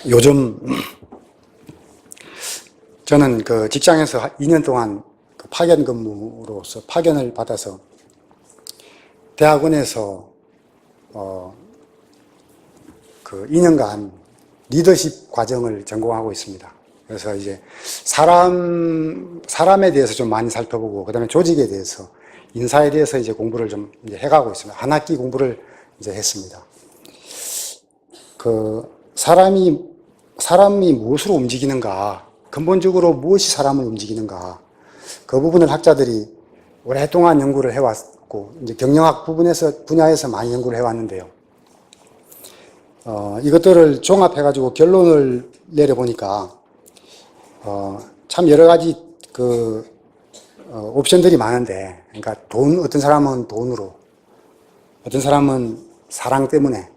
요즘 저는 그 직장에서 2년 동안 그 파견 근무로서 파견을 받아서 대학원에서 그 2년간 리더십 과정을 전공하고 있습니다. 그래서 이제 사람에 대해서 좀 많이 살펴보고, 그 다음에 조직에 대해서, 인사에 대해서 이제 공부를 좀 이제 해가고 있습니다. 한 학기 공부를 이제 했습니다. 그 사람이 무엇으로 움직이는가, 근본적으로 무엇이 사람을 움직이는가, 그 부분을 학자들이 오랫동안 연구를 해왔고, 이제 경영학 분야에서 많이 연구를 해왔는데요. 이것들을 종합해가지고 결론을 내려보니까, 참 여러 가지 옵션들이 많은데, 그러니까 어떤 사람은 돈으로, 어떤 사람은 사랑 때문에,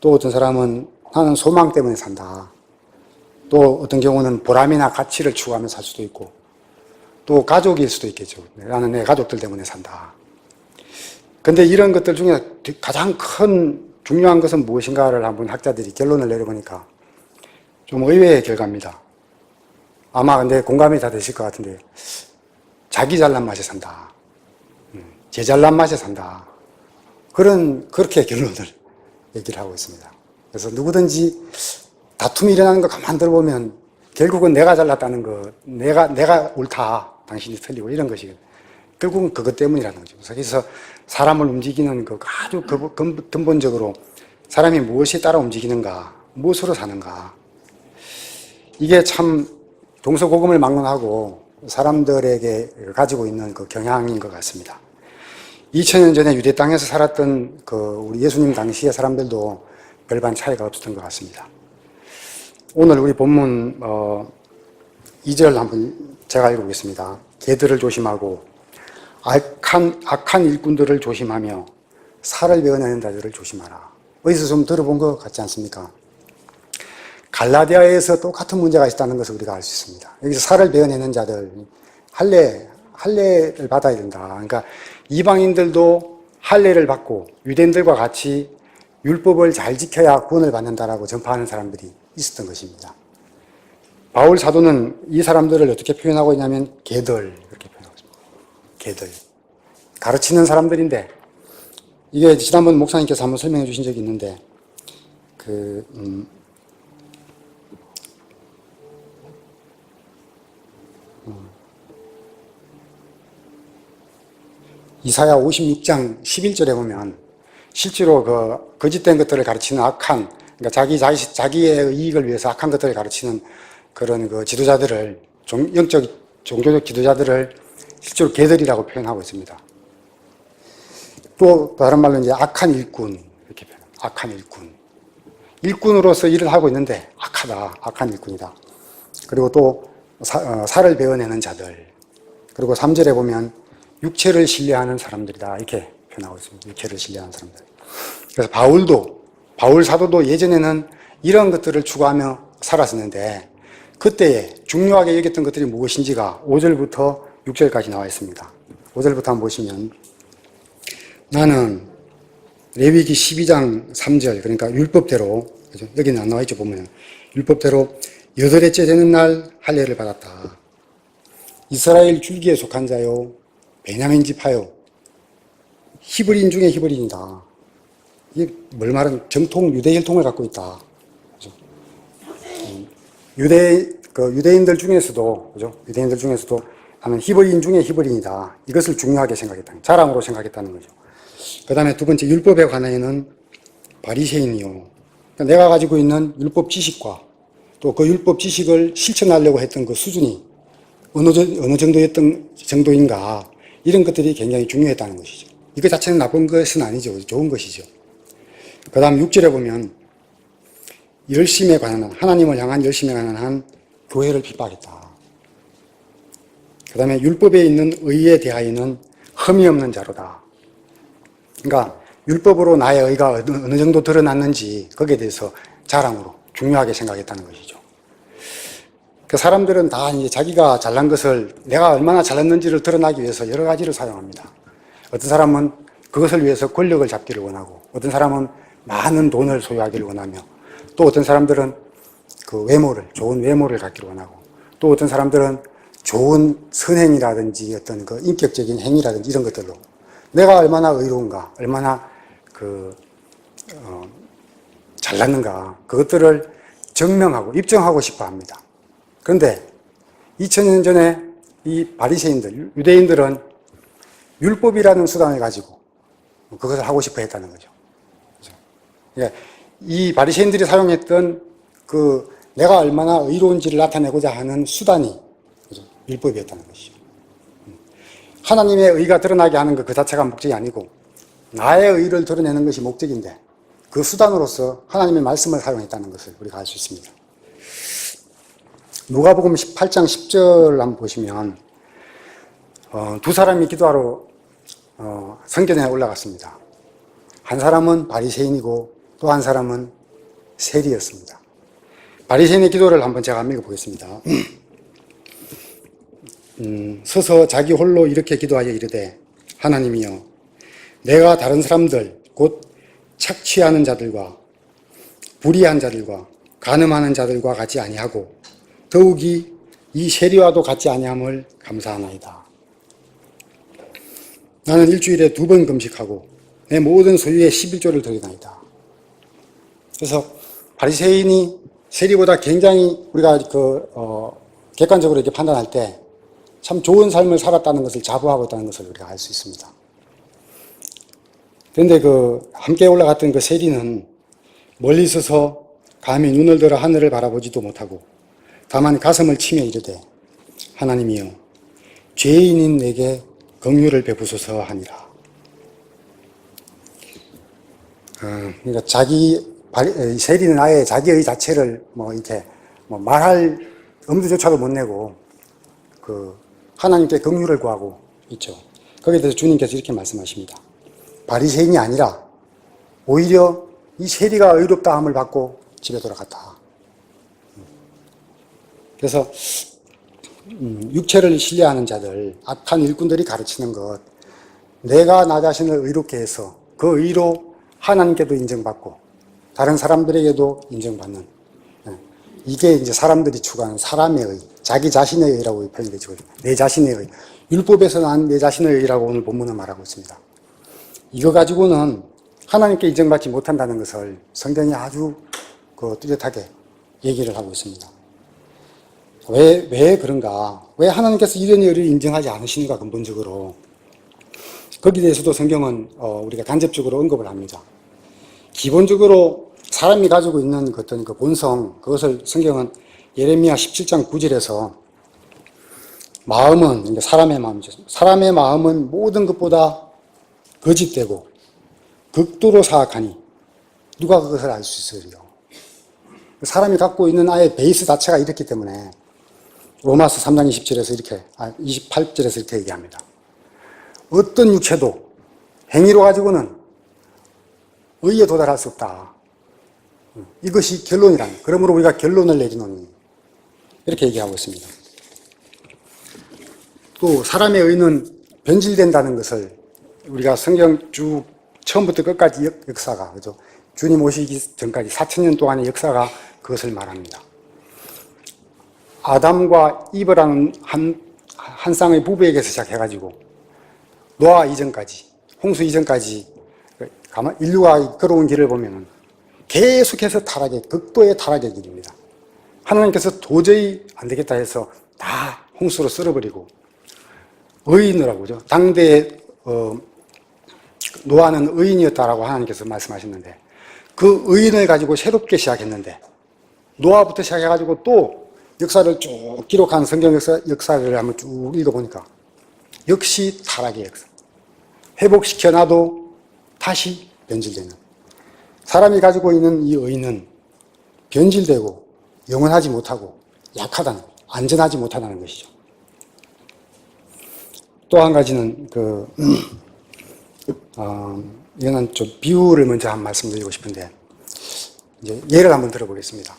또 어떤 사람은 나는 소망 때문에 산다. 또 어떤 경우는 보람이나 가치를 추구하며 살 수도 있고, 또 가족일 수도 있겠죠. 나는 내 가족들 때문에 산다. 근데 이런 것들 중에 가장 큰 중요한 것은 무엇인가를 한번 학자들이 결론을 내려보니까 좀 의외의 결과입니다. 아마 근데 공감이 다 되실 것 같은데, 자기 잘난 맛에 산다. 제 잘난 맛에 산다. 그렇게 결론을 얘기를 하고 있습니다. 그래서 누구든지 다툼이 일어나는 거 가만 들어보면 결국은 내가 잘났다는 거, 내가 옳다, 당신이 틀리고 이런 것이 결국은 그것 때문이라는 거죠. 그래서 사람을 움직이는 그 아주 근본적으로 사람이 무엇에 따라 움직이는가, 무엇으로 사는가. 이게 참 동서고금을 막론하고 사람들에게 가지고 있는 그 경향인 것 같습니다. 2000년 전에 유대 땅에서 살았던 우리 예수님 당시의 사람들도 별반 차이가 없었던 것 같습니다. 오늘 우리 본문 2절 한번 제가 읽어보겠습니다. 개들을 조심하고 악한 일꾼들을 조심하며 살을 베어내는 자들을 조심하라. 어디서 좀 들어본 것 같지 않습니까? 갈라디아에서 똑같은 문제가 있다는 것을 우리가 알 수 있습니다. 여기서 살을 베어내는 자들, 할례를 받아야 된다. 그러니까 이방인들도 할례를 받고 유대인들과 같이 율법을 잘 지켜야 구원을 받는다라고 전파하는 사람들이 있었던 것입니다. 바울 사도는 이 사람들을 어떻게 표현하고 있냐면 개들 이렇게 표현하고 있습니다. 개들. 가르치는 사람들인데, 이게 지난번 목사님께서 한번 설명해 주신 적이 있는데, 이사야 56장 11절에 보면 실제로 거짓된 것들을 가르치는 악한, 그러니까 자기의 이익을 위해서 악한 것들을 가르치는 그런 지도자들을, 종교적 지도자들을 실제로 개들이라고 표현하고 있습니다. 또 다른 말로 이제 악한 일꾼, 이렇게 표현합니다. 악한 일꾼. 일꾼으로서 일을 하고 있는데 악하다, 악한 일꾼이다. 그리고 또 살을 베어내는 자들. 그리고 3절에 보면 육체를 신뢰하는 사람들이다, 이렇게 표현하고 있습니다. 육체를 신뢰하는 사람들. 그래서 바울 사도도 예전에는 이런 것들을 추구하며 살았었는데, 그때에 중요하게 여겼던 것들이 무엇인지가 5절부터 6절까지 나와 있습니다. 5절부터 한번 보시면, 나는 레위기 12장 3절, 그러니까 율법대로, 그죠? 여기는 안 나와 있죠, 보면. 율법대로 8회째 되는 날 할례를 받았다. 이스라엘 줄기에 속한 자요, 베냐민 지파요, 히브리인 중에 히브리인이다. 이게 뭘 말하는, 유대 혈통을 갖고 있다. 그죠? 유대인들 중에서도, 그죠? 유대인들 중에서도 나는 히브리인 중에 히브리인이다. 이것을 중요하게 생각했다. 자랑으로 생각했다는 거죠. 그 다음에 두 번째, 율법에 관하여는 바리새인이요. 그러니까 내가 가지고 있는 율법 지식과 또 그 율법 지식을 실천하려고 했던 그 수준이 어느 정도인가, 이런 것들이 굉장히 중요했다는 것이죠. 이거 자체는 나쁜 것은 아니죠. 좋은 것이죠. 그 다음 6절에 보면 열심에 관한, 하나님을 향한 열심에 관한 한 교회를 핍박했다. 그 다음에 율법에 있는 의에 대하여는 흠이 없는 자로다. 그러니까 율법으로 나의 의가 어느 정도 드러났는지 거기에 대해서 자랑으로 중요하게 생각했다는 것이죠. 그 사람들은 다 이제 자기가 잘난 것을, 내가 얼마나 잘났는지를 드러나기 위해서 여러 가지를 사용합니다. 어떤 사람은 그것을 위해서 권력을 잡기를 원하고, 어떤 사람은 많은 돈을 소유하기를 원하며, 또 어떤 사람들은 그 외모를, 좋은 외모를 갖기를 원하고, 또 어떤 사람들은 좋은 선행이라든지 어떤 그 인격적인 행위라든지 이런 것들로 내가 얼마나 의로운가, 얼마나 잘났는가, 그것들을 증명하고 입증하고 싶어 합니다. 그런데 2000년 전에 이 바리새인들, 유대인들은 율법이라는 수단을 가지고 그것을 하고 싶어 했다는 거죠. 그러니까 이 바리새인들이 사용했던 그 내가 얼마나 의로운지를 나타내고자 하는 수단이 율법이었다는 것이죠. 하나님의 의가 드러나게 하는 것 그 자체가 목적이 아니고 나의 의를 드러내는 것이 목적인데 그 수단으로서 하나님의 말씀을 사용했다는 것을 우리가 알 수 있습니다. 누가복음 18장 10절 한번 보시면 두 사람이 기도하러 성전에 올라갔습니다. 한 사람은 바리새인이고 또 한 사람은 세리였습니다. 바리새인의 기도를 한번 제가 읽어보겠습니다. 서서 자기 홀로 이렇게 기도하여 이르되 하나님이여 내가 다른 사람들 곧 착취하는 자들과 불의한 자들과 간음하는 자들과 같이 아니하고 더욱이 이 세리와도 같지 아니함을 감사하나이다. 나는 일주일에 2번 금식하고 내 모든 소유의 11조를 드리나이다. 그래서 바리새인이 세리보다 굉장히 우리가 객관적으로 이렇게 판단할 때 참 좋은 삶을 살았다는 것을 자부하고 있다는 것을 우리가 알 수 있습니다. 그런데 함께 올라갔던 그 세리는 멀리 서서 감히 눈을 들어 하늘을 바라보지도 못하고 다만 가슴을 치며 이르되 하나님이여 죄인인 내게 긍휼을 베푸소서 하니라. 그러니까 세리는 아예 자기의 자체를 이렇게 말할 엄두조차도 못 내고 하나님께 긍휼을 구하고 있죠. 거기에 대해서 주님께서 이렇게 말씀하십니다. 바리새인이 아니라 오히려 이 세리가 의롭다함을 받고 집에 돌아갔다. 그래서 육체를 신뢰하는 자들, 악한 일꾼들이 가르치는 것, 내가 나 자신을 의롭게 해서 그 의로 하나님께도 인정받고 다른 사람들에게도 인정받는, 이게 이제 사람들이 추구하는 사람의 의, 자기 자신의 의라고 표현되죠. 내 자신의 의. 율법에서 난 내 자신의 의라고 오늘 본문은 말하고 있습니다. 이거 가지고는 하나님께 인정받지 못한다는 것을 성경이 아주 뚜렷하게 얘기를 하고 있습니다. 왜 그런가? 왜 하나님께서 이런 의를 인정하지 않으시는가, 근본적으로. 거기에 대해서도 성경은 우리가 간접적으로 언급을 합니다. 기본적으로 사람이 가지고 있는 어떤 그 본성, 그것을 성경은 예레미야 17장 9절에서 마음은, 사람의 마음이죠. 사람의 마음은 모든 것보다 거짓되고 극도로 사악하니 누가 그것을 알 수 있으리요. 사람이 갖고 있는 아예 베이스 자체가 이렇기 때문에 로마서 3장 28절에서 이렇게 얘기합니다. 어떤 육체도 행위로 가지고는 의에 도달할 수 없다. 이것이 결론이란, 그러므로 우리가 결론을 내리노니, 이렇게 얘기하고 있습니다. 또 사람의 의는 변질된다는 것을 우리가 성경 쭉 처음부터 끝까지 역사가, 그죠? 주님 오시기 전까지 4000년 동안의 역사가 그것을 말합니다. 아담과 이브라는 한 쌍의 부부에게서 시작해가지고 노아 이전까지, 홍수 이전까지 인류가 걸어온 길을 보면은 계속해서 극도의 타락의 길입니다. 하나님께서 도저히 안 되겠다 해서 다 홍수로 쓸어버리고, 의인이라고 그죠? 당대에 노아는 의인이었다라고 하나님께서 말씀하셨는데, 그 의인을 가지고 새롭게 시작했는데, 노아부터 시작해가지고 또 역사를 쭉 기록한 성경 역사를 한번 쭉 읽어보니까 역시 타락의 역사. 회복시켜놔도 다시 변질되는, 사람이 가지고 있는 이 의는 변질되고 영원하지 못하고 약하다는, 안전하지 못하다는 것이죠. 또 한 가지는 이거는 좀 비유를 먼저 한 말씀드리고 싶은데, 이제 예를 한번 들어보겠습니다.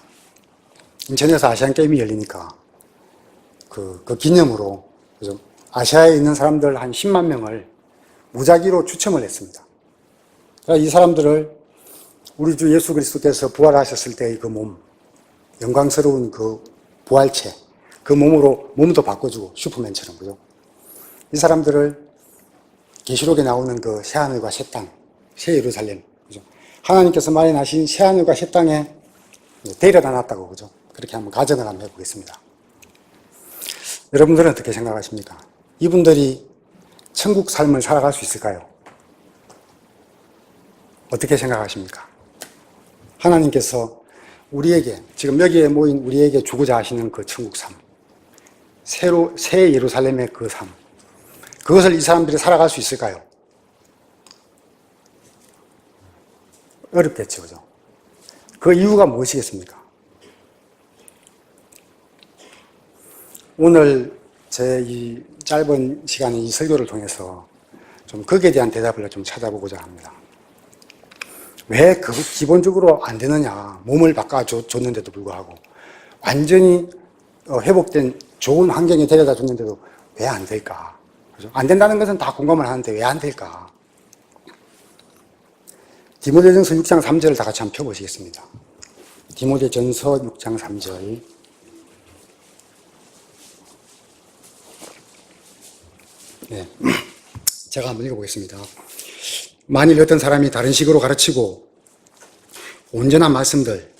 인천에서 아시안 게임이 열리니까 그 기념으로 그래서 아시아에 있는 사람들 한 10만 명을 무작위로 추첨을 했습니다. 그러니까 이 사람들을 우리 주 예수 그리스도께서 부활하셨을 때의 그 몸, 영광스러운 그 부활체, 그 몸도 바꿔주고 슈퍼맨처럼, 그죠? 이 사람들을 계시록에 나오는 그 새하늘과 새 땅, 새 예루살렘, 그죠? 하나님께서 마련하신 새하늘과 새 땅에 데려다 놨다고, 그죠? 그렇게 한번 가정을 한번 해보겠습니다. 여러분들은 어떻게 생각하십니까? 이분들이 천국 삶을 살아갈 수 있을까요? 어떻게 생각하십니까? 하나님께서 우리에게, 지금 여기에 모인 우리에게 주고자 하시는 그 천국 삶, 새 예루살렘의 그 삶, 그것을 이 사람들이 살아갈 수 있을까요? 어렵겠죠, 그죠? 그 이유가 무엇이겠습니까? 오늘 제 이 짧은 시간에 이 설교를 통해서 좀 거기에 대한 대답을 좀 찾아보고자 합니다. 왜 그 기본적으로 안 되느냐? 몸을 바꿔줬는데도 불구하고 완전히 회복된 좋은 환경에 데려다 줬는데도 왜 안 될까? 그죠? 안 된다는 것은 다 공감을 하는데 왜 안 될까? 디모데전서 6장 3절을 다 같이 한번 펴보시겠습니다. 디모데전서 6장 3절. 네. 제가 한번 읽어보겠습니다. 만일 어떤 사람이 다른 식으로 가르치고 온전한 말씀들,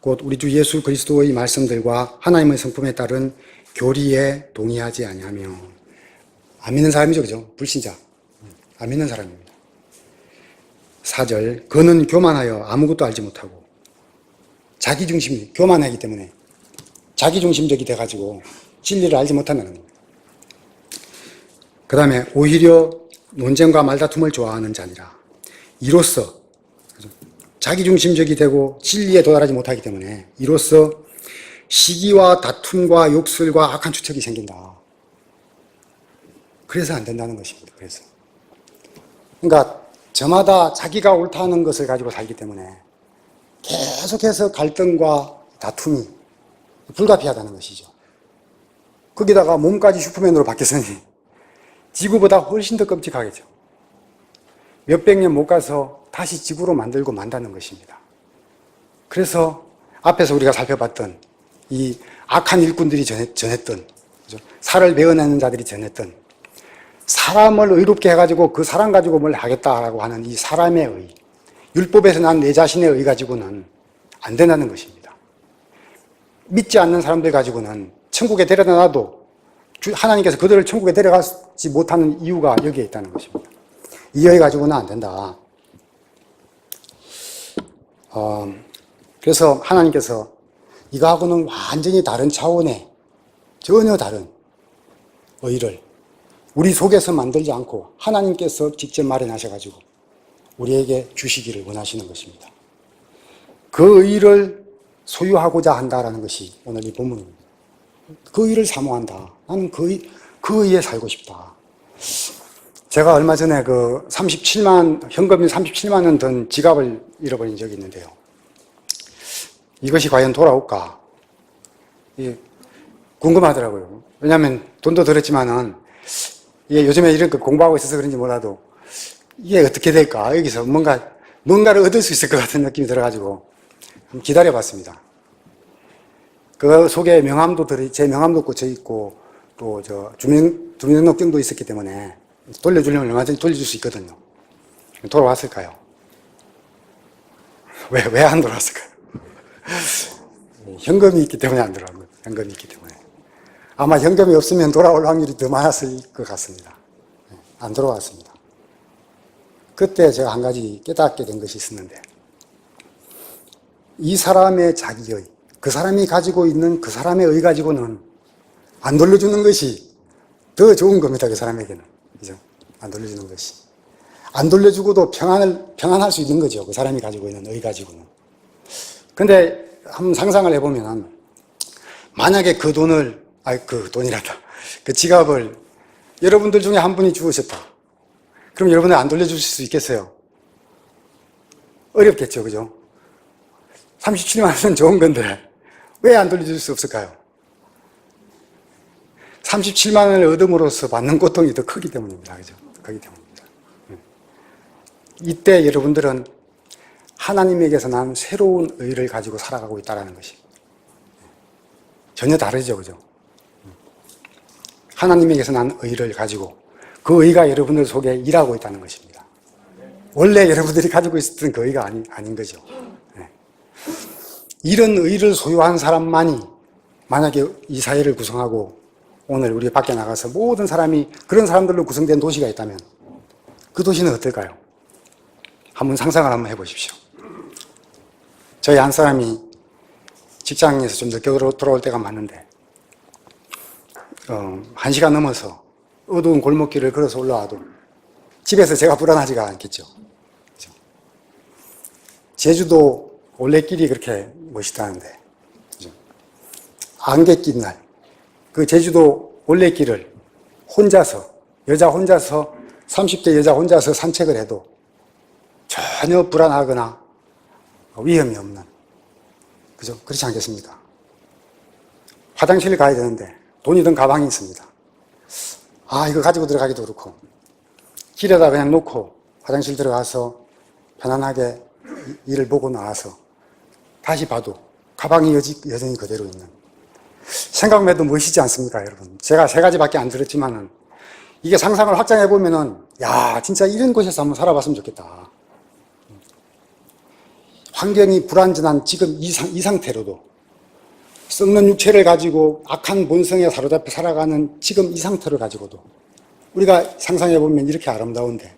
곧 우리 주 예수 그리스도의 말씀들과 하나님의 성품에 따른 교리에 동의하지 아니하며, 안 믿는 사람이죠, 그죠? 불신자. 안 믿는 사람입니다. 4절, 그는 교만하여 아무것도 알지 못하고, 자기중심이, 교만하기 때문에 자기중심적이 돼가지고 진리를 알지 못한다는 겁니다. 그 다음에 오히려 논쟁과 말다툼을 좋아하는 자니라. 이로써 자기중심적이 되고 진리에 도달하지 못하기 때문에 이로써 시기와 다툼과 욕설과 악한 추측이 생긴다. 그래서 안 된다는 것입니다. 그래서. 그러니까 저마다 자기가 옳다는 것을 가지고 살기 때문에 계속해서 갈등과 다툼이 불가피하다는 것이죠. 거기다가 몸까지 슈퍼맨으로 바뀌었으니 지구보다 훨씬 더 끔찍하겠죠. 몇백 년 못 가서 다시 지구로 만들고 만다는 것입니다. 그래서 앞에서 우리가 살펴봤던 이 악한 일꾼들이 전했던, 그죠? 살을 베어내는 자들이 전했던, 사람을 의롭게 해가지고 그 사람 가지고 뭘 하겠다라고 하는 이 사람의 의, 율법에서 난 내 자신의 의 가지고는 안 된다는 것입니다. 믿지 않는 사람들 가지고는 천국에 데려다 놔도 하나님께서 그들을 천국에 데려가지 못하는 이유가 여기에 있다는 것입니다. 이 의 가지고는 안 된다. 그래서 하나님께서 이거하고는 완전히 다른 차원의 전혀 다른 의를 우리 속에서 만들지 않고 하나님께서 직접 마련하셔가지고 우리에게 주시기를 원하시는 것입니다. 그 의를 소유하고자 한다라는 것이 오늘 이 본문입니다. 그 의를 사모한다. 나는 그 의에 살고 싶다. 제가 얼마 전에 현금이 37만 원 든 지갑을 잃어버린 적이 있는데요. 이것이 과연 돌아올까? 궁금하더라고요. 왜냐하면 돈도 들었지만은 이게 요즘에 이런 거 공부하고 있어서 그런지 몰라도 이게 어떻게 될까? 여기서 뭔가를 얻을 수 있을 것 같은 느낌이 들어가지고 한번 기다려봤습니다. 그 속에 제 명함도 꽂혀 있고 또 주민등록증도 있었기 때문에 돌려주려면 얼마든지 돌려줄 수 있거든요. 돌아왔을까요? 왜 안 돌아왔을까요? 현금이 있기 때문에 안 돌아온 거예요. 현금이 있기 때문에. 아마 현금이 없으면 돌아올 확률이 더 많았을 것 같습니다. 안 돌아왔습니다. 그때 제가 한 가지 깨닫게 된 것이 있었는데, 이 사람의 자기의, 그 사람이 가지고 있는 그 사람의 의 가지고는 안 돌려주는 것이 더 좋은 겁니다. 그 사람에게는. 그죠? 안 돌려주는 것이. 안 돌려주고도 평안할 수 있는 거죠. 그 사람이 가지고 있는 의 가지고는. 근데 한번 상상을 해보면, 만약에 그 지갑을 여러분들 중에 한 분이 주우셨다. 그럼 여러분은 안 돌려주실 수 있겠어요? 어렵겠죠. 그죠? 37만 원은 좋은 건데 왜 안 돌려줄 수 없을까요? 37만 원을 얻음으로써 받는 고통이 더 크기 때문입니다. 그죠? 크기 때문입니다. 이때 여러분들은 하나님에게서 난 새로운 의를 가지고 살아가고 있다는 것입니다. 전혀 다르죠. 그죠? 하나님에게서 난 의를 가지고 그 의가 여러분들 속에 일하고 있다는 것입니다. 원래 여러분들이 가지고 있었던 그 의가 아닌 거죠. 네. 이런 의를 소유한 사람만이 만약에 이 사회를 구성하고 오늘 우리 밖에 나가서 모든 사람이 그런 사람들로 구성된 도시가 있다면 그 도시는 어떨까요? 한번 상상을 한번 해보십시오. 저희 한 사람이 직장에서 좀 늦게 돌아올 때가 많은데 1시간 넘어서 어두운 골목길을 걸어서 올라와도 집에서 제가 불안하지가 않겠죠. 그렇죠? 제주도 올레길이 그렇게 멋있다는데 그렇죠? 안개 낀 날 그 제주도 올레길을 혼자서 여자 혼자서 30대 여자 혼자서 산책을 해도 전혀 불안하거나 위험이 없는 그죠? 그렇지 않겠습니까? 화장실을 가야 되는데 돈이 든 가방이 있습니다. 이거 가지고 들어가기도 그렇고 길에다 그냥 놓고 화장실 들어가서 편안하게 일을 보고 나와서 다시 봐도 가방이 여전히 그대로 있는 생각만 해도 멋있지 않습니까, 여러분? 제가 3가지밖에 안 들었지만은 이게 상상을 확장해 보면은 진짜 이런 곳에서 한번 살아봤으면 좋겠다. 환경이 불안전한 지금 이 상태로도 썩는 육체를 가지고 악한 본성에 사로잡혀 살아가는 지금 이 상태를 가지고도 우리가 상상해 보면 이렇게 아름다운데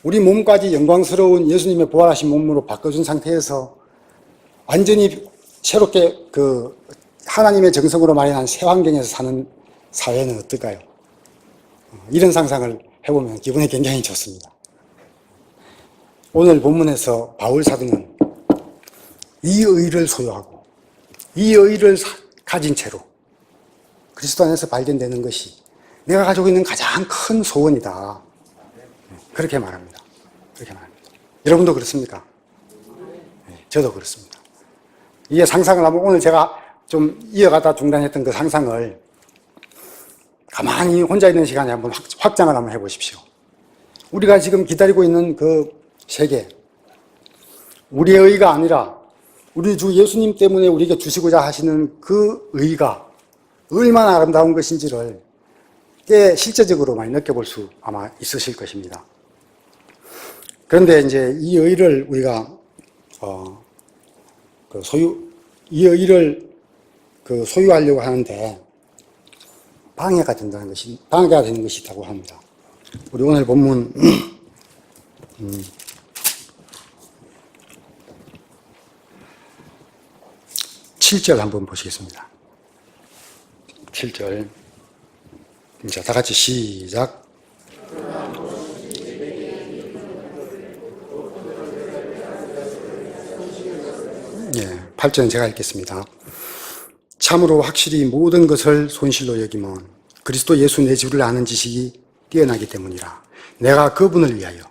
우리 몸까지 영광스러운 예수님의 부활하신 몸으로 바꿔준 상태에서 완전히 새롭게 그 하나님의 정성으로 마련한 새 환경에서 사는 사회는 어떨까요? 이런 상상을 해보면 기분이 굉장히 좋습니다. 오늘 본문에서 바울 사도는 이 의를 소유하고 이 의를 가진 채로 그리스도 안에서 발견되는 것이 내가 가지고 있는 가장 큰 소원이다. 그렇게 말합니다. 여러분도 그렇습니까? 저도 그렇습니다. 이게 상상을 하면 오늘 제가 좀 이어가다 중단했던 그 상상을 가만히 혼자 있는 시간에 한번 확장을 한번 해보십시오. 우리가 지금 기다리고 있는 그 세계, 우리의 의가 아니라 우리 주 예수님 때문에 우리에게 주시고자 하시는 그 의가 얼마나 아름다운 것인지를 꽤 실제적으로 많이 느껴볼 수 아마 있으실 것입니다. 그런데 이제 이 의를 우리가 이 의를 소유하려고 하는데 방해가 되는 것이 있다고 합니다. 우리 오늘 본문 7절 한번 보시겠습니다. 7절. 자, 다 같이 시작. 예, 8절은 제가 읽겠습니다. 참으로 확실히 모든 것을 손실로 여기면 그리스도 예수 내 주를 아는 지식이 뛰어나기 때문이라. 내가 그분을 위하여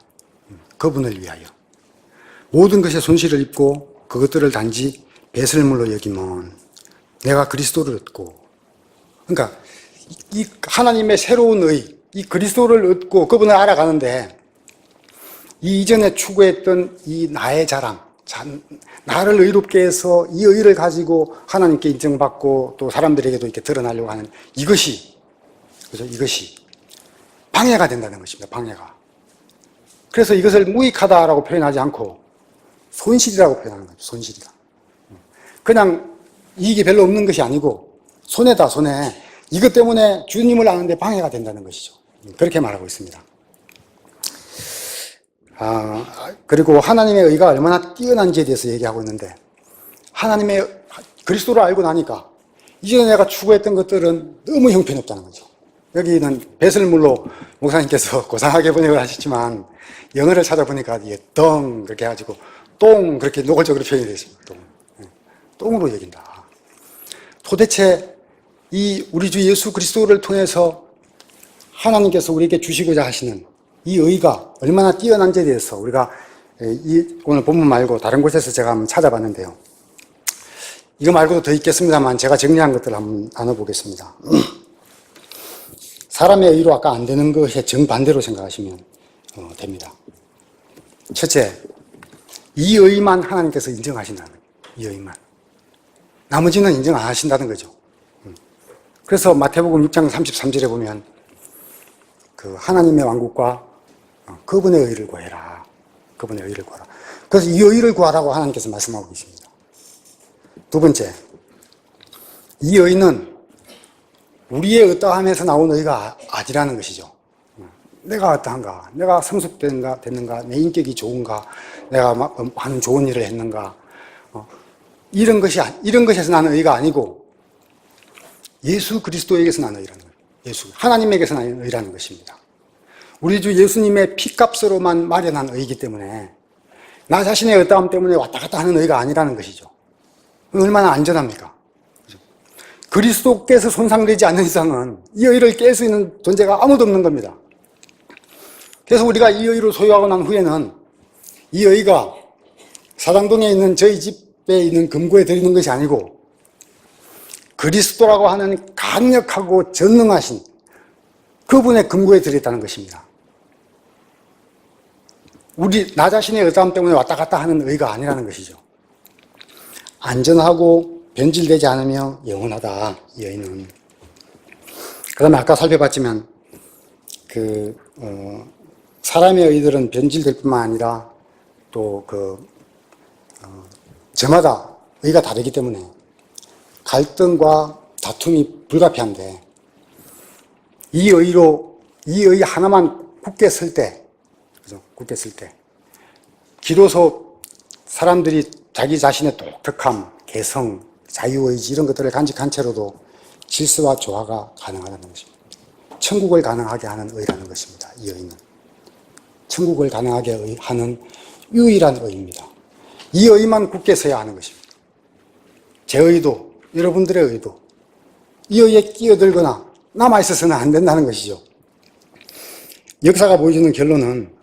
모든 것에 손실을 입고 그것들을 단지 배설물로 여기면 내가 그리스도를 얻고, 그러니까 이 하나님의 새로운 의, 이 그리스도를 얻고 그분을 알아가는데 이 이전에 추구했던 이 나의 자랑, 나를 의롭게 해서 이 의를 가지고 하나님께 인정받고 또 사람들에게도 이렇게 드러나려고 하는 이것이 방해가 된다는 것입니다. 방해가. 그래서 이것을 무익하다라고 표현하지 않고 손실이라고 표현하는 거죠. 손실이다. 그냥 이익이 별로 없는 것이 아니고 손해다, 손해. 이것 때문에 주님을 아는데 방해가 된다는 것이죠. 그렇게 말하고 있습니다. 그리고 하나님의 의가 얼마나 뛰어난지에 대해서 얘기하고 있는데 하나님의 그리스도를 알고 나니까 이전에 내가 추구했던 것들은 너무 형편없다는 거죠. 여기는 배설물로 목사님께서 고상하게 번역을 하셨지만 영어를 찾아보니까 이게 덩 그렇게 해가지고 똥 그렇게 노골적으로 표현이 되어 있습니다. 똥으로 여긴다. 도대체 이 우리 주 예수 그리스도를 통해서 하나님께서 우리에게 주시고자 하시는 이 의가 얼마나 뛰어난지에 대해서 우리가 오늘 본문 말고 다른 곳에서 제가 한번 찾아봤는데요. 이거 말고도 더 있겠습니다만 제가 정리한 것들을 한번 나눠보겠습니다. 사람의 의로 아까 안 되는 것에 정반대로 생각하시면 됩니다. 첫째, 이 의만 하나님께서 인정하신다는 거예요. 이 의만. 나머지는 인정 안 하신다는 거죠. 그래서 마태복음 6장 33절에 보면 그 하나님의 왕국과 그분의 의를 구해라. 그분의 의를 구하라. 그래서 이 의를 구하라고 하나님께서 말씀하고 계십니다. 두 번째, 이 의는 우리의 어떠함에서 나온 의가 아니라는 것이죠. 내가 어떠한가, 내가 성숙됐는가, 내 인격이 좋은가, 내가 많은 좋은 일을 했는가, 이런 것에서 나는 의가 아니고 예수 그리스도에게서 나는 의라는 거예요. 하나님에게서 나는 의라는 것입니다. 우리 주 예수님의 피값으로만 마련한 의이기 때문에 나 자신의 어떠함 때문에 왔다 갔다 하는 의가 아니라는 것이죠. 얼마나 안전합니까? 그리스도께서 손상되지 않는 이상은 이 의를 깰 수 있는 존재가 아무도 없는 겁니다. 그래서 우리가 이 의를 소유하고 난 후에는 이 의가 사당동에 있는 저희 집에 있는 금고에 드리는 것이 아니고 그리스도라고 하는 강력하고 전능하신 그분의 금고에 드렸다는 것입니다. 나 자신의 어떠함 때문에 왔다 갔다 하는 의가 아니라는 것이죠. 안전하고 변질되지 않으며 영원하다, 이 의는. 그 다음에 아까 살펴봤지만, 사람의 의들은 변질될 뿐만 아니라 또 저마다 의가 다르기 때문에 갈등과 다툼이 불가피한데, 이 의 하나만 굳게 설 때, 그죠? 굳게 설 때, 비로소 사람들이 자기 자신의 독특함, 개성, 자유의지 이런 것들을 간직한 채로도 질서와 조화가 가능하다는 것입니다. 천국을 가능하게 하는 의라는 것입니다. 이 의는. 천국을 가능하게 하는 유일한 의입니다. 이 의만 굳게 서야 하는 것입니다. 제 의도, 여러분들의 의도, 이 의에 끼어들거나 남아있어서는 안 된다는 것이죠. 역사가 보여주는 결론은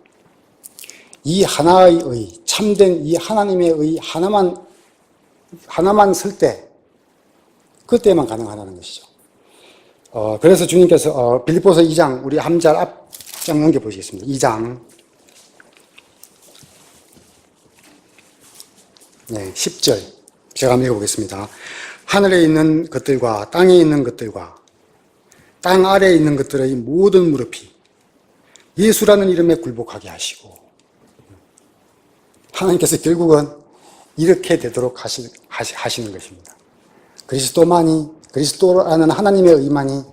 이 하나의 의, 참된 이 하나님의 의 하나만 설 때, 그때만 가능하다는 것이죠. 그래서 주님께서, 빌립보서 2장, 우리 한 절 앞장 넘겨보시겠습니다. 2장. 네, 10절. 제가 한번 읽어보겠습니다. 하늘에 있는 것들과 땅에 있는 것들과 땅 아래에 있는 것들의 모든 무릎이 예수라는 이름에 굴복하게 하시고, 하나님께서 결국은 이렇게 되도록 하시는 것입니다. 그리스도라는 하나님의 의만이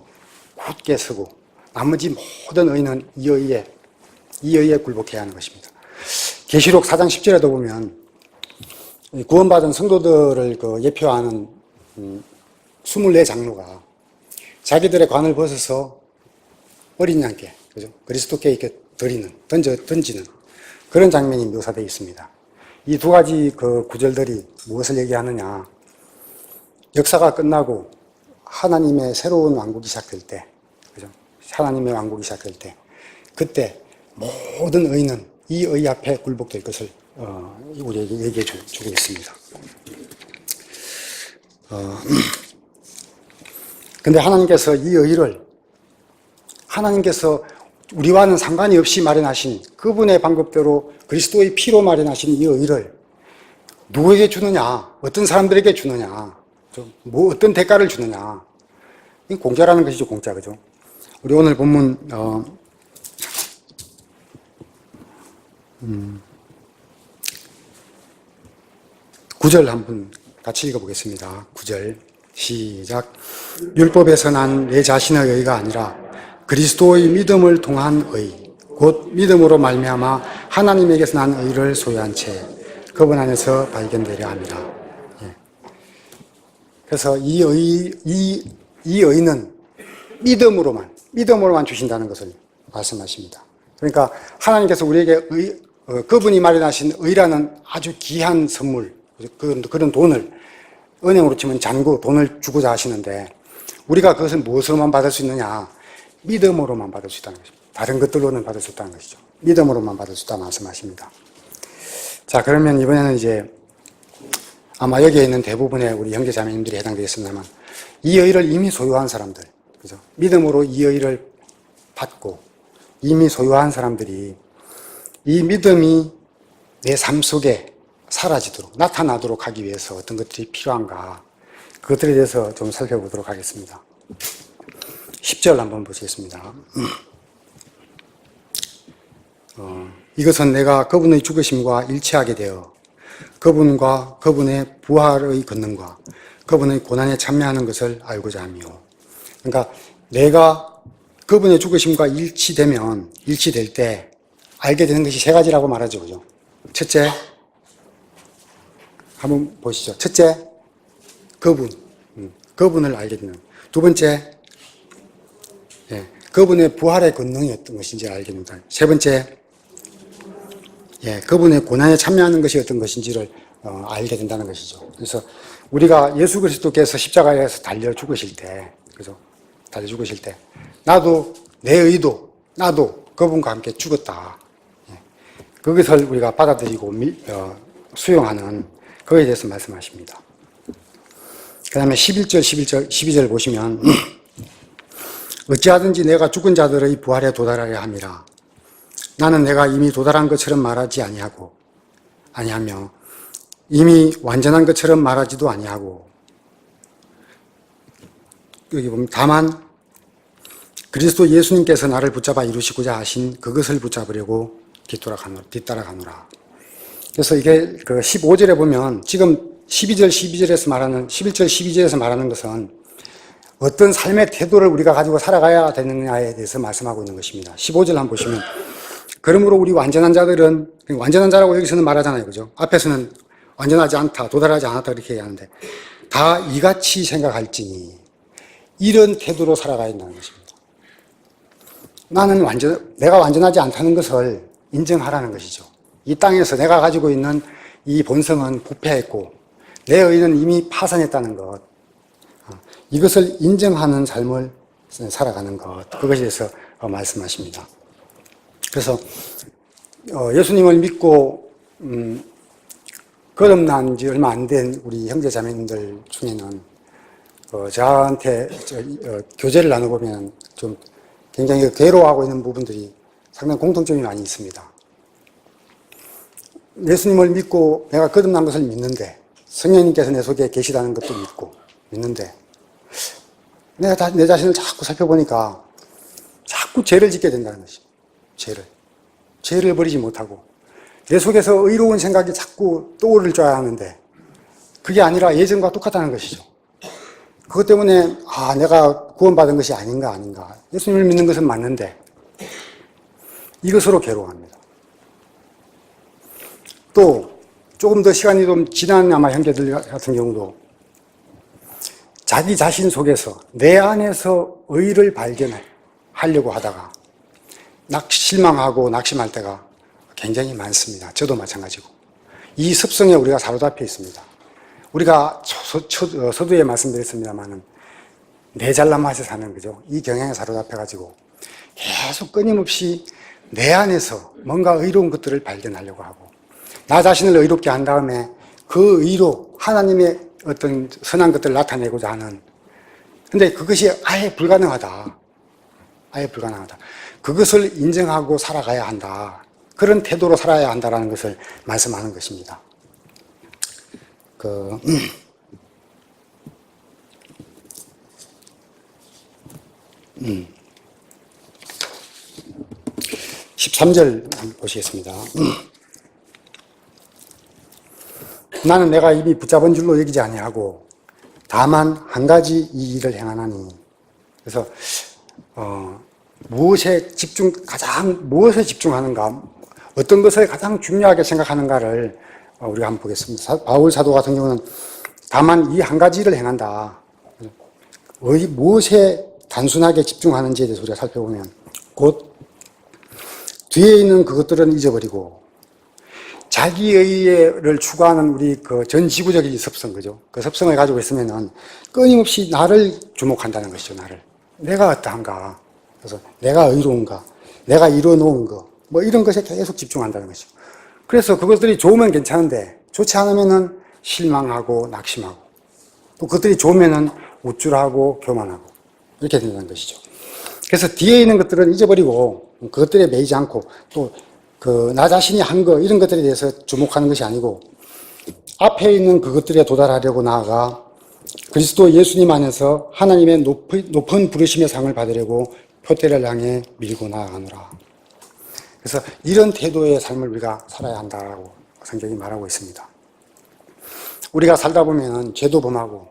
굳게 서고, 나머지 모든 의는 이 의에 굴복해야 하는 것입니다. 계시록 4장 10절에도 보면, 구원받은 성도들을 예표하는 24장로가 자기들의 관을 벗어서 어린 양께, 그죠? 그리스도께 이렇게 던지는 그런 장면이 묘사되어 있습니다. 이 두 가지 구절들이 무엇을 얘기하느냐. 역사가 끝나고 하나님의 새로운 왕국이 시작될 때, 그죠? 하나님의 왕국이 시작될 때, 그때 모든 의는 이 의 앞에 굴복될 것을 우리에게 얘기해 주고 있습니다. 근데 하나님께서 이 의를, 하나님께서 우리와는 상관이 없이 마련하신 그분의 방법대로 그리스도의 피로 마련하신 이 의를 누구에게 주느냐, 어떤 사람들에게 주느냐, 어떤 대가를 주느냐. 이 공짜라는 것이죠, 공짜, 그죠? 우리 오늘 본문, 9절 한번 같이 읽어보겠습니다. 9절 시작. 율법에서 난 내 자신의 의가 아니라 그리스도의 믿음을 통한 의, 곧 믿음으로 말미암아 하나님에게서 난 의를 소유한 채 그분 안에서 발견되려 합니다. 예. 그래서 이 의는 믿음으로만 주신다는 것을 말씀하십니다. 그러니까 하나님께서 우리에게 그분이 마련하신 의라는 아주 귀한 선물, 그런 돈을, 은행으로 치면 잔고 돈을 주고자 하시는데, 우리가 그것을 무엇으로만 받을 수 있느냐? 믿음으로만 받을 수 있다는 것입니다. 다른 것들로는 받을 수 없다는 것이죠. 믿음으로만 받을 수 있다 말씀하십니다. 자, 그러면 이번에는 이제 아마 여기에 있는 대부분의 우리 형제 자매님들이 해당되겠습니다만, 이 의를 이미 소유한 사람들, 그죠? 믿음으로 이 의를 받고 이미 소유한 사람들이 이 믿음이 내 삶 속에 사라지도록, 나타나도록 하기 위해서 어떤 것들이 필요한가? 그것들에 대해서 좀 살펴보도록 하겠습니다. 10절 한번 보시겠습니다. 이것은 내가 그분의 죽으심과 일치하게 되어 그분과 그분의 부활의 권능과 그분의 고난에 참여하는 것을 알고자 하며, 그러니까 내가 그분의 죽으심과 일치될 때 알게 되는 것이 세 가지라고 말하죠. 그죠? 첫째, 한번 보시죠. 첫째, 그분을 알게 되는. 두 번째, 그분의 부활의 권능이 어떤 것인지 알게 됩니다. 세 번째, 그분의 고난에 참여하는 것이 어떤 것인지를 알게 된다는 것이죠. 그래서 우리가 예수 그리스도께서 십자가에서 달려 죽으실 때, 나도 나도 그분과 함께 죽었다. 그것을 우리가 받아들이고 수용하는 그거에 대해서 말씀하십니다. 그 다음에 11절, 12절 보시면 어찌하든지 내가 죽은 자들의 부활에 도달하려 함이라. 나는 내가 이미 도달한 것처럼 말하지 아니하며 이미 완전한 것처럼 말하지도 아니하고, 여기 보면 다만 그리스도 예수님께서 나를 붙잡아 이루시고자 하신 그것을 붙잡으려고 뒤따라가노라. 그래서 이게 그 15절에 보면 지금 11절, 12절에서 말하는 것은 어떤 삶의 태도를 우리가 가지고 살아가야 되느냐에 대해서 말씀하고 있는 것입니다. 15절 한번 보시면, 그러므로 우리 완전한 자라고 여기서는 말하잖아요. 그죠? 앞에서는 완전하지 않다, 도달하지 않았다 이렇게 얘기하는데, 다 이같이 생각할지니, 이런 태도로 살아가야 된다는 것입니다. 내가 완전하지 않다는 것을 인정하라는 것이죠. 이 땅에서 내가 가지고 있는 이 본성은 부패했고 내 의는 이미 파산했다는 것, 이것을 인정하는 삶을 살아가는 것, 그것에 대해서 말씀하십니다. 그래서 예수님을 믿고 거듭난 지 얼마 안 된 우리 형제 자매님들 중에는 저한테 교제를 나눠보면 좀 굉장히 괴로워하고 있는 부분들이 상당히 공통점이 많이 있습니다. 예수님을 믿고 내가 거듭난 것을 믿는데, 성령님께서 내 속에 계시다는 것도 믿는데, 내가 내 자신을 자꾸 살펴보니까 자꾸 죄를 짓게 된다는 것이. 죄를 버리지 못하고 내 속에서 의로운 생각이 자꾸 떠오를 줄 아는데 그게 아니라 예전과 똑같다는 것이죠. 그것 때문에 내가 구원받은 것이 아닌가. 예수님을 믿는 것은 맞는데 이것으로 괴로워합니다. 또 조금 더 시간이 좀 지난 아마 형제들 같은 경우도 자기 자신 속에서 내 안에서 의를 발견하려고 하다가 실망하고 낙심할 때가 굉장히 많습니다. 저도 마찬가지고. 이 습성에 우리가 사로잡혀 있습니다. 우리가 서두에 말씀드렸습니다만은 내 잘난 맛에 사는 거죠. 이 경향에 사로잡혀가지고 계속 끊임없이 내 안에서 뭔가 의로운 것들을 발견하려고 하고, 나 자신을 의롭게 한 다음에 그 의로 하나님의 어떤 선한 것들을 나타내고자 하는, 근데 그것이 아예 불가능하다. 그것을 인정하고 살아가야 한다. 그런 태도로 살아야 한다는 것을 말씀하는 것입니다. 13절 보시겠습니다. 나는 내가 이미 붙잡은 줄로 여기지 아니하고 다만 한 가지 이 일을 행하나니. 그래서 무엇에 집중하는가, 어떤 것을 가장 중요하게 생각하는가를 우리가 한번 보겠습니다. 바울 사도 같은 경우는 다만 이 한 가지 일을 행한다. 무엇에 단순하게 집중하는지에 대해서 우리가 살펴보면 곧 뒤에 있는 그것들은 잊어버리고 자기의를 추구하는 우리 그 전 지구적인 습성, 그죠? 그 습성을 가지고 있으면은 끊임없이 나를 주목한다는 것이죠, 나를. 내가 어떠한가? 그래서 내가 의로운가? 내가 이뤄놓은 거, 뭐 이런 것에 계속 집중한다는 것이죠. 그래서 그것들이 좋으면 괜찮은데 좋지 않으면은 실망하고 낙심하고, 또 그것들이 좋으면은 우쭐하고 교만하고 이렇게 된다는 것이죠. 그래서 뒤에 있는 것들은 잊어버리고 그것들에 매이지 않고 또 나 자신이 한 거 이런 것들에 대해서 주목하는 것이 아니고 앞에 있는 그것들에 도달하려고 나아가 그리스도 예수님 안에서 하나님의 높은 부르심의 상을 받으려고 표대를 향해 밀고 나아가노라. 그래서 이런 태도의 삶을 우리가 살아야 한다고 성경이 말하고 있습니다. 우리가 살다 보면 죄도 범하고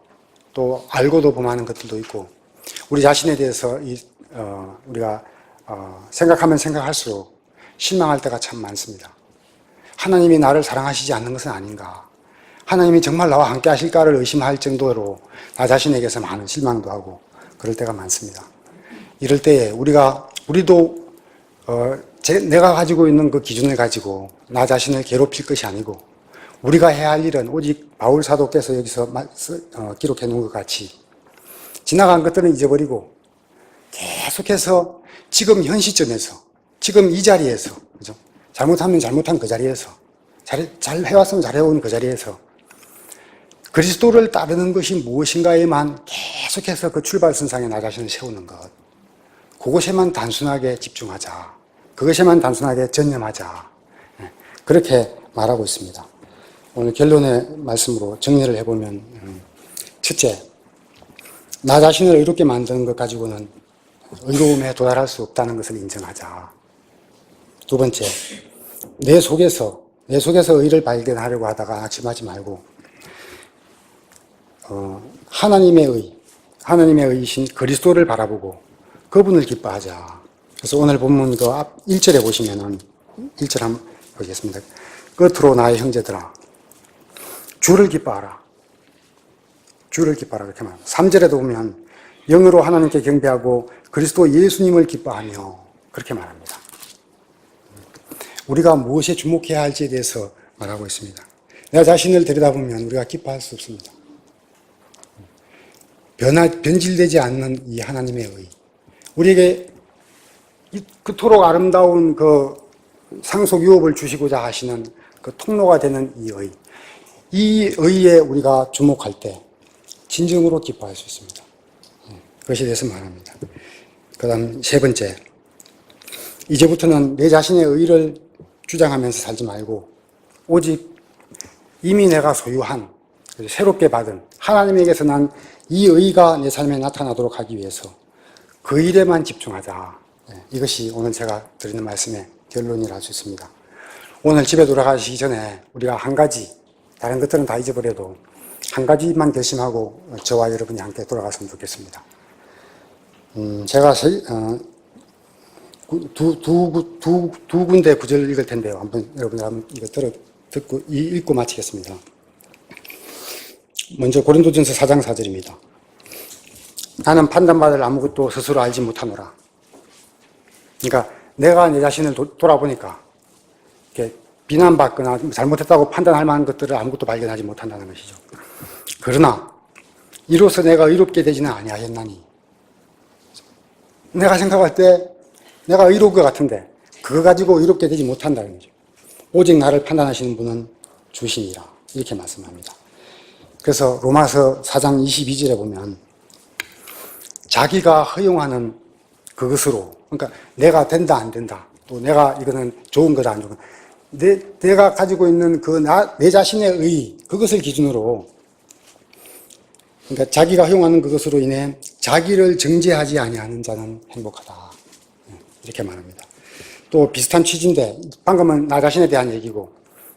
또 알고도 범하는 것들도 있고 우리 자신에 대해서 우리가 생각하면 생각할수록 실망할 때가 참 많습니다. 하나님이 나를 사랑하시지 않는 것은 아닌가? 하나님이 정말 나와 함께 하실까를 의심할 정도로 나 자신에게서 많은 실망도 하고 그럴 때가 많습니다. 이럴 때에 우리도 내가 가지고 있는 그 기준을 가지고 나 자신을 괴롭힐 것이 아니고 우리가 해야 할 일은 오직 바울 사도께서 여기서 기록해 놓은 것 같이 지나간 것들은 잊어버리고 계속해서 지금 현 시점에서 지금 이 자리에서 그죠? 잘못하면 잘못한 그 자리에서 잘 해왔으면 잘해온 그 자리에서 그리스도를 따르는 것이 무엇인가에만 계속해서 그 출발선상에 나 자신을 세우는 것 그것에만 단순하게 집중하자. 그것에만 단순하게 전념하자. 그렇게 말하고 있습니다. 오늘 결론의 말씀으로 정리를 해보면 첫째, 나 자신을 의롭게 만드는 것 가지고는 의로움에 도달할 수 없다는 것을 인정하자. 두 번째, 내 속에서 의를 발견하려고 하다가 낙심하지 말고 하나님의 의이신 그리스도를 바라보고 그분을 기뻐하자. 그래서 오늘 본문 그 앞 1절에 보시면은 1절 한번 보겠습니다. 끝으로 나의 형제들아 주를 기뻐하라. 주를 기뻐하라 그렇게 말합니다. 3절에도 보면 영으로 하나님께 경배하고 그리스도 예수님을 기뻐하며 그렇게 말합니다. 우리가 무엇에 주목해야 할지에 대해서 말하고 있습니다. 내 자신을 들여다보면 우리가 기뻐할 수 없습니다. 변질되지 않는 이 하나님의 의. 우리에게 그토록 아름다운 그 상속 유업을 주시고자 하시는 그 통로가 되는 이 의에 우리가 주목할 때 진정으로 기뻐할 수 있습니다. 그것에 대해서 말합니다. 그 다음 세 번째, 이제부터는 내 자신의 의를 주장하면서 살지 말고 오직 이미 내가 소유한 새롭게 받은 하나님에게서 난 이 의가 내 삶에 나타나도록 하기 위해서 그 일에만 집중하자. 이것이 오늘 제가 드리는 말씀의 결론이라 할 수 있습니다. 오늘 집에 돌아가시기 전에 우리가 한 가지, 다른 것들은 다 잊어버려도 한 가지만 결심하고 저와 여러분이 함께 돌아갔으면 좋겠습니다. 제가 두 군데 구절을 읽을 텐데요. 여러분들 한번 이거 듣고 읽고 마치겠습니다. 먼저 고린도전서 4장 4절입니다. 나는 판단받을 아무것도 스스로 알지 못하노라. 그러니까 내가 내 자신을 돌아보니까 이렇게 비난받거나 잘못했다고 판단할 만한 것들을 아무것도 발견하지 못한다는 것이죠. 그러나 이로써 내가 의롭게 되지는 아니하였나니 내가 생각할 때 내가 의로울 것 같은데 그거 가지고 의롭게 되지 못한다는 거죠. 오직 나를 판단하시는 분은 주시니라. 이렇게 말씀합니다. 그래서 로마서 4장 22절에 보면 자기가 허용하는 그것으로 그러니까 내가 된다 안 된다 또 내가 이거는 좋은 거다 안 좋은 거다 내가 가지고 있는 내 자신의 의 그것을 기준으로 그러니까 자기가 허용하는 그것으로 인해 자기를 정죄하지 아니하는 자는 행복하다. 이렇게 말합니다. 또 비슷한 취지인데 방금은 나 자신에 대한 얘기고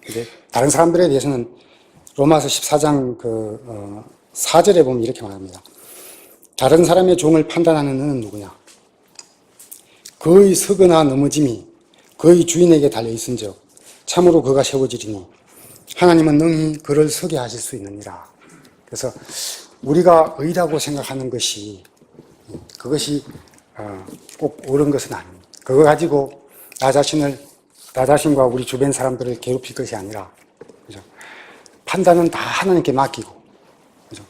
이제 다른 사람들에 대해서는 로마서 14장 4절에 보면 이렇게 말합니다. 다른 사람의 종을 판단하는 너는 누구냐? 그의 서거나 넘어짐이 그의 주인에게 달려있은즉 참으로 그가 세워지리니 하나님은 능히 그를 서게 하실 수 있느니라. 그래서 우리가 의라고 생각하는 것이 그것이 꼭 옳은 것은 아닙니다. 그거 가지고 나 자신과 우리 주변 사람들을 괴롭힐 것이 아니라 그죠? 판단은 다 하나님께 맡기고 그죠?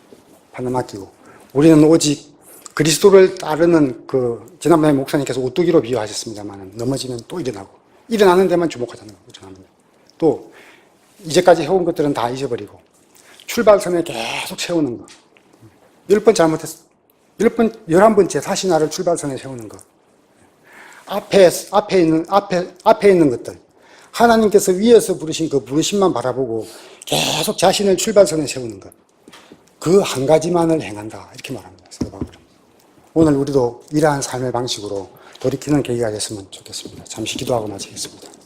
판단 맡기고 우리는 오직 그리스도를 따르는 지난번에 목사님께서 오뚜기로 비유하셨습니다만 넘어지면 또 일어나고 일어나는 데만 주목하자는 거죠. 또 이제까지 해온 것들은 다 잊어버리고 출발선에 계속 세우는 것. 10번 잘못했어. 11번째 다시 나를 출발선에 세우는 것. 앞에 있는 것들. 하나님께서 위에서 부르신 그 부르심만 바라보고 계속 자신을 출발선에 세우는 것. 그 한 가지만을 행한다. 이렇게 말합니다. 사도바울은. 오늘 우리도 이러한 삶의 방식으로 돌이키는 계기가 됐으면 좋겠습니다. 잠시 기도하고 마치겠습니다.